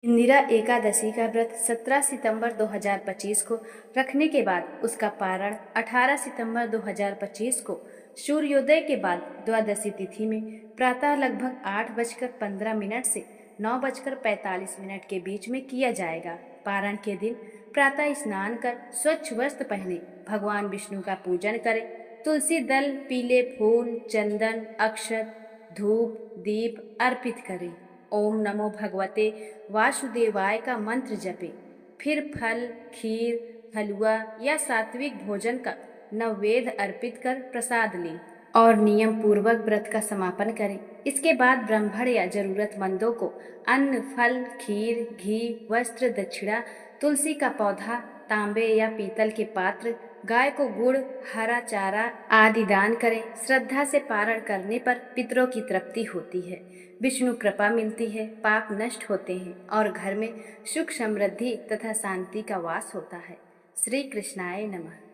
इंदिरा एकादशी का व्रत 17 सितंबर 2025 को रखने के बाद उसका पारण 18 सितंबर 2025 को सूर्योदय के बाद द्वादशी तिथि में प्रातः लगभग 8:15 से 9:45 के बीच में किया जाएगा। पारण के दिन प्रातः स्नान कर स्वच्छ वस्त्र पहने भगवान विष्णु का पूजन करें। तुलसी दल, पीले फूल, चंदन, अक्षत, धूप, दीप अर्पित करें। ओम नमो भगवते वासुदेवाय का मंत्र जपे। फिर फल, खीर, हलवा या सात्विक भोजन का नैवेद्य अर्पित कर प्रसाद लें और नियम पूर्वक व्रत का समापन करें। इसके बाद ब्राह्मण या जरूरतमंदों को अन्न, फल, खीर, घी, वस्त्र, दक्षिणा, तुलसी का पौधा, तांबे या पीतल के पात्र, गाय को गुड़, हरा चारा आदि दान करें। श्रद्धा से पारण करने पर पितरों की तृप्ति होती है, विष्णु कृपा मिलती है, पाप नष्ट होते हैं और घर में सुख, समृद्धि तथा शांति का वास होता है। श्री कृष्णाय नमः।